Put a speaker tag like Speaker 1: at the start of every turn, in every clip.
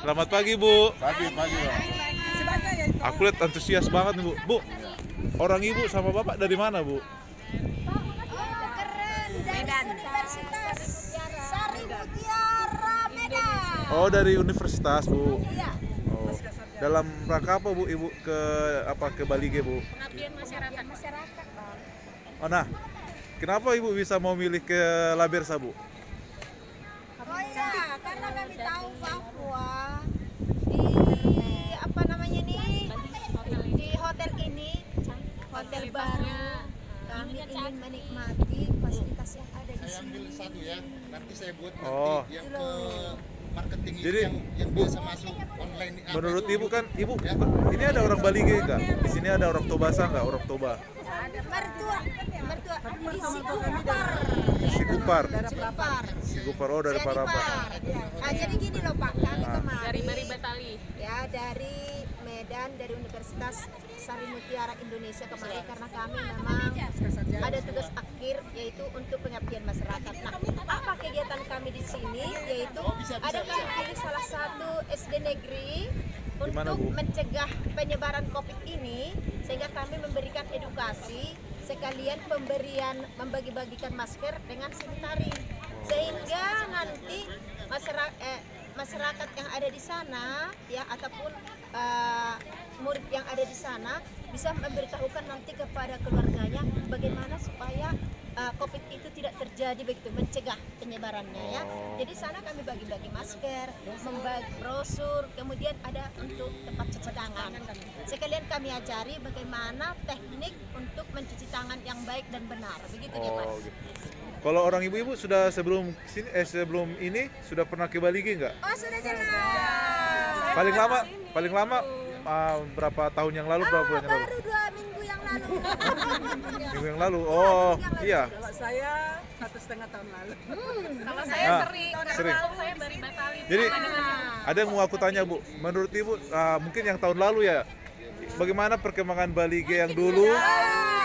Speaker 1: Selamat pagi, Bu.
Speaker 2: Pagi, pagi, Bang.
Speaker 1: Aku lihat antusias banget nih, Bu. Bu, orang Ibu sama Bapak dari mana, Bu?
Speaker 3: Keren, dari Universitas Sari Mutiara Medan.
Speaker 1: Oh, dari universitas, Bu.
Speaker 3: Iya.
Speaker 1: Oh. Dalam rangka apa, Bu, Ibu ke Bali G, Bu?
Speaker 3: Pengabdian masyarakat, Bang.
Speaker 1: Oh, nah. Kenapa Ibu bisa mau milih ke Labirsa, Bu?
Speaker 3: Oh iya, karena kami tahu bahwa di hotel ini, hotel baru, kami ingin menikmati fasilitas yang ada di
Speaker 2: Saya ambil
Speaker 3: sini.
Speaker 2: satu ya, nanti saya buat nanti
Speaker 1: Oh.
Speaker 2: yang ke marketing
Speaker 1: Jadi,
Speaker 2: yang biasa masuk online.
Speaker 1: Menurut Ibu kan, Ibu, ini ada orang Bali G nggak? Di sini ada orang Tobasa nggak? Orang Toba?
Speaker 3: Mertua,
Speaker 1: Si Kupar.
Speaker 3: Si
Speaker 1: Kupar, oh dari Parapat.
Speaker 3: Nah, jadi gini loh Pak, kami kemarin
Speaker 4: Dari Mari Batali.
Speaker 3: ya dari Medan, dari Universitas Sari Mutiara Indonesia kemarin karena kami memang ada tugas akhir yaitu untuk pengabdian masyarakat. Nah, apa kegiatan kami di sini yaitu ada kami pilih salah satu SD negeri
Speaker 1: Gimana,
Speaker 3: untuk
Speaker 1: Bu?
Speaker 3: mencegah penyebaran COVID ini sehingga kami memberikan edukasi sekalian pemberian membagi-bagikan masker dengan sanitari sehingga nanti masyarakat yang ada di sana ya ataupun murid yang ada di sana bisa memberitahukan nanti kepada keluarganya bagaimana supaya COVID itu tidak terjadi begitu, mencegah penyebarannya ya. Jadi sana kami bagi-bagi masker, membagi brosur, kemudian ada untuk tempat cuci tangan. Sekalian kami ajari bagaimana teknik untuk mencuci tangan yang baik dan benar, begitu ya Pak.
Speaker 1: Gitu. Kalau orang ibu-ibu sudah sebelum ini sudah pernah ke Bali G nggak?
Speaker 3: Oh sudah jelas.
Speaker 1: Paling lama berapa tahun yang lalu, berapa bulan yang lalu?
Speaker 3: Baru 2 minggu yang lalu.
Speaker 1: Minggu yang lalu. Oh, iya.
Speaker 5: Kalau saya 1,5 tahun lalu.
Speaker 4: Kalau saya
Speaker 1: Ah,
Speaker 4: sering,
Speaker 1: sering.
Speaker 4: karena saya dari Batali.
Speaker 1: Jadi ada yang mau aku tanya, Bu. Menurut Ibu mungkin yang tahun lalu ya, bagaimana perkembangan Bali G yang dulu?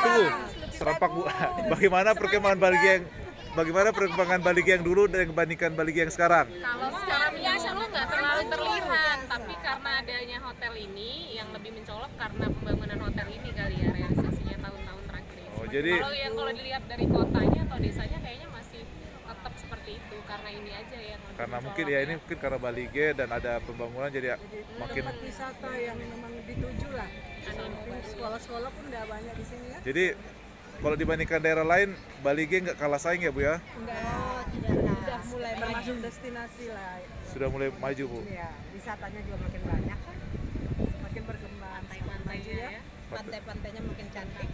Speaker 1: Tunggu, serempak, Bu. Bagaimana perkembangan Bali G yang dulu dan dibandingkan Bali G yang sekarang?
Speaker 4: Kalau secara menyeluruh nggak terlalu terlihat, tapi karena adanya hotel ini yang lebih mencolok karena pembangunan hotel ini kali ya realisasinya tahun-tahun terakhir ini.
Speaker 1: Oh, jadi
Speaker 4: Kalau dilihat dari kotanya atau desanya kayaknya masih tetap seperti itu karena ini aja ya.
Speaker 1: karena mungkin ya ini mungkin karena Bali G dan ada pembangunan jadi makin.
Speaker 5: Tempat wisata yang memang dituju lah. Sekolah-sekolah pun udah banyak di sini ya.
Speaker 1: Jadi kalau dibandingkan daerah lain, Bali G nggak kalah saing ya, Bu ya?
Speaker 3: Oh, tidak.
Speaker 5: Udah mulai termasuk destinasi lah.
Speaker 1: Sudah mulai maju, Bu.
Speaker 5: Ya, wisatanya juga makin banyak kan. Makin berkembang.
Speaker 4: Pantai-pantainya ya.
Speaker 5: Pantai-pantainya makin cantik.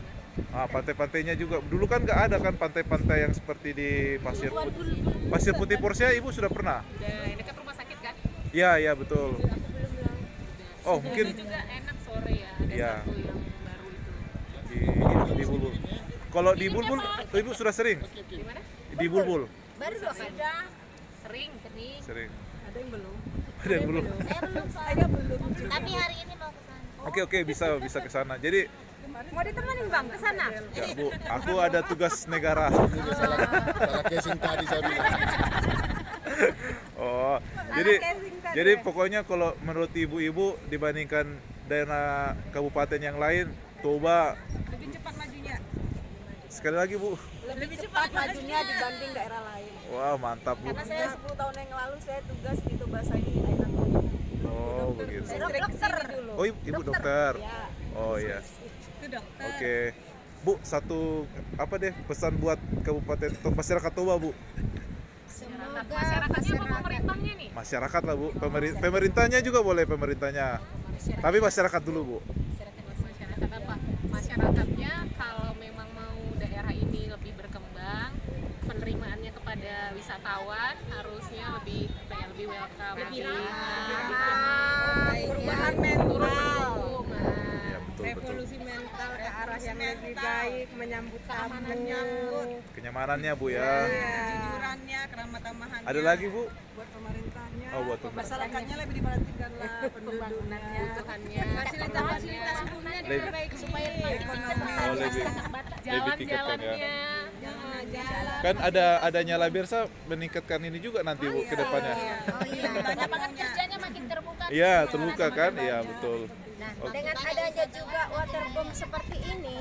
Speaker 1: Pantai-pantainya juga. Dulu kan nggak ada kan pantai-pantai yang seperti di Pasir Putih. Pasir Putih Porsia, Ibu sudah pernah?
Speaker 4: Udah dekat rumah sakit kan?
Speaker 1: Iya, iya betul. Oh,
Speaker 4: Itu
Speaker 1: mungkin
Speaker 4: juga enak sore ya. Ada
Speaker 1: Iya.
Speaker 4: satu yang baru itu.
Speaker 1: di Bulbul. Kalau di Bulbul, Ibu sudah sering?
Speaker 4: Gimana?
Speaker 1: Di Bulbul?
Speaker 3: Baru 2 kali.
Speaker 4: Sudah sering.
Speaker 1: Sering.
Speaker 5: Ada yang belum.
Speaker 1: Ada yang belum?
Speaker 5: Saya belum.
Speaker 3: Tapi hari ini mau ke sana.
Speaker 1: Oke, bisa ke sana. Jadi,
Speaker 4: Mau ditemenin Bang ke sana?
Speaker 1: ya Bu, aku ada tugas negara.
Speaker 2: Salah casing tadi saya bilang.
Speaker 1: Oh, jadi pokoknya kalau menurut ibu-ibu dibandingkan daerah kabupaten yang lain, Toba
Speaker 4: Lebih cepat majunya.
Speaker 1: sekali lagi, Bu.
Speaker 5: Lebih cepat majunya dibanding daerah lain.
Speaker 1: Wah, mantap, Bu.
Speaker 5: Karena saya 10 tahun yang lalu saya tugas di Tobasa ini daerah.
Speaker 1: Oh, begitu.
Speaker 5: Dokter dulu.
Speaker 1: Oh, Ibu dokter.
Speaker 5: Ya.
Speaker 1: Oh, iya.
Speaker 4: Itu dokter.
Speaker 1: Oke. Bu, satu apa deh pesan buat kabupaten atau masyarakat Toba, Bu?
Speaker 3: Semoga
Speaker 4: Masyarakatnya apa pemerintahnya nih?
Speaker 1: Masyarakat lah, Bu. Pemerintahnya juga boleh, pemerintahnya. Tapi masyarakat dulu, Bu.
Speaker 4: Masyarakat apa? Masyarakatnya kalau memang mau daerah ini lebih berkembang, penerimaannya kepada wisatawan harusnya lebih lebih welcome, lebih
Speaker 5: Perubahan
Speaker 4: turun
Speaker 5: mental.
Speaker 4: mendukung.
Speaker 1: Iya, betul.
Speaker 5: Revolusi mental ke arah yang lebih baik, menyambut tamu.
Speaker 1: Kenyamanannya, Bu ya.
Speaker 5: Kejujurannya, keramat tamahannya.
Speaker 1: Ada lagi, Bu?
Speaker 5: Buat pemerintahnya.
Speaker 1: Oh, buat pemerintah.
Speaker 5: Masyarakatnya lebih diperhatikan lah, penduduknya.
Speaker 4: Kebutuhannya,
Speaker 5: Fasilitas umumnya
Speaker 1: Lebih-
Speaker 5: diperbaiki supaya ekonomi.
Speaker 1: Oh, lebih tingkatkan ya.
Speaker 4: jalan-jalannya.
Speaker 5: Jalan.
Speaker 1: Kan adanya Labirsa meningkatkan ini juga nanti, Bu, ke depannya.
Speaker 3: Oh iya.
Speaker 5: Banyak banget
Speaker 3: kerjanya makin terbuka
Speaker 1: Iya, terbuka kan? Iya, betul.
Speaker 3: Nah, dengan adanya juga waterboom seperti ini,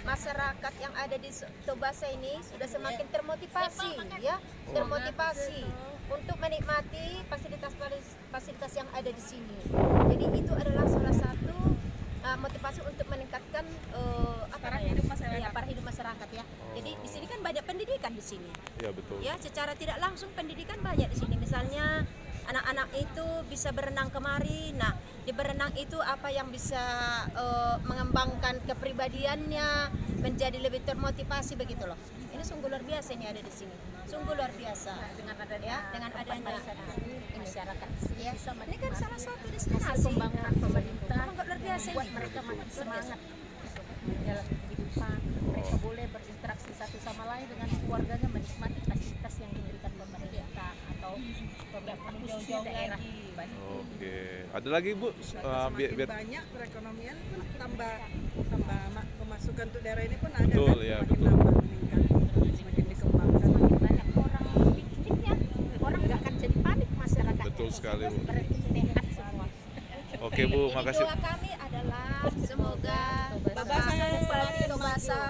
Speaker 3: masyarakat yang ada di Tobasa ini sudah semakin termotivasi, ya, termotivasi untuk menikmati fasilitas yang ada di sini. Jadi itu adalah salah satu motivasi untuk meningkatkan
Speaker 5: Para hidup masyarakat.
Speaker 3: ya, para hidup masyarakat ya. Jadi di sini kan banyak pendidikan di sini.
Speaker 1: Iya, betul.
Speaker 3: Ya, secara tidak langsung pendidikan banyak di sini. Misalnya anak-anak itu bisa berenang kemari. Nah, di berenang itu apa yang bisa mengembangkan kepribadiannya, menjadi lebih termotivasi begitu loh. Ini sungguh luar biasa ini ada di sini. Sungguh luar biasa.
Speaker 4: Dengan adanya
Speaker 3: Ya, dengan adanya
Speaker 4: masyarakat
Speaker 3: ya.
Speaker 4: bisa
Speaker 3: Ini kan salah satu
Speaker 4: hasil
Speaker 3: destinasi
Speaker 4: pembangunan pemerintah
Speaker 3: Sangat luar biasa
Speaker 4: buat
Speaker 3: ini.
Speaker 4: mereka makin semangat untuk menjalani kehidupan. Mereka boleh berinteraksi satu sama lain dengan keluarganya, menikmati fasilitas yang diberikan pemerintah atau beberapa khususnya daerah.
Speaker 1: Oke. Ada lagi Bu?
Speaker 5: Semakin
Speaker 1: Biar
Speaker 5: banyak perekonomian pun tambah pemasukan untuk daerah ini pun ada
Speaker 1: Betul,
Speaker 5: kan,
Speaker 1: ya,
Speaker 5: semakin
Speaker 1: betul.
Speaker 5: nambah meningkat, semakin dikembangkan.
Speaker 4: Semakin banyak orang pikniknya, orang nggak akan jadi panik masyarakat.
Speaker 1: Betul sekali, Bu.
Speaker 4: Berarti sehat semua.
Speaker 1: Oke Bu,
Speaker 3: Jadi
Speaker 1: makasih.
Speaker 3: doa kami adalah semoga
Speaker 4: Tobasa
Speaker 3: Bupati Tobasa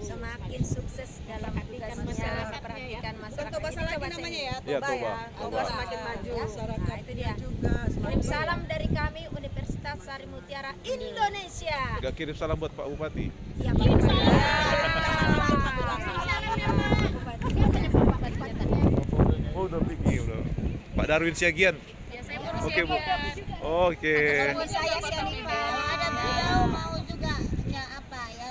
Speaker 3: semakin sukses dalam tugasnya, perhatikan masyarakat.
Speaker 5: Tobasa
Speaker 3: Ini
Speaker 5: lagi
Speaker 3: Tobasa
Speaker 5: namanya
Speaker 3: ini.
Speaker 5: ya,
Speaker 1: Iya,
Speaker 5: Toba
Speaker 1: Toba.
Speaker 5: ya.
Speaker 1: Toba.
Speaker 5: Toba semakin maju,
Speaker 3: Ya.
Speaker 5: masyarakatnya
Speaker 3: Nah, itu dia.
Speaker 5: juga
Speaker 3: Kirim
Speaker 5: semakin
Speaker 3: salam dari kami Universitas Sari Mutiara Indonesia.
Speaker 1: Juga kirim salam buat Pak Bupati.
Speaker 3: Ya, kirim salam.
Speaker 1: Oh, udah pergi udah. Pak Darwin Siagian.
Speaker 4: Ya, saya ngurus
Speaker 1: Oke,
Speaker 4: ya,
Speaker 1: Bu.
Speaker 4: Gian.
Speaker 1: Oke.
Speaker 3: Saya Sianifa.
Speaker 6: Ada beliau mau juga ya apa ya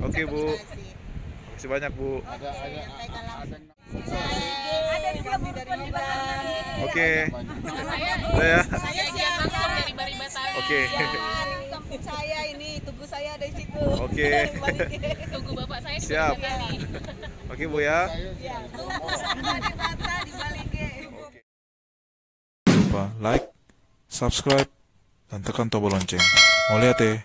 Speaker 1: Oke, Bu. Makasih banyak, Bu.
Speaker 2: Ada
Speaker 3: Ada juga buruan di belakang.
Speaker 1: Oke.
Speaker 4: Saya
Speaker 1: Udah ya.
Speaker 4: saya Gian langsung dari Baribatari.
Speaker 1: Oke.
Speaker 5: kampung saya ini, tugu saya ada di situ.
Speaker 1: Oke.
Speaker 4: Tunggu bapak saya di
Speaker 1: Siap.
Speaker 4: Baribatari.
Speaker 1: Oke, Bu ya. Jangan lupa like, subscribe, dan tekan tombol lonceng. Mau lihat ya?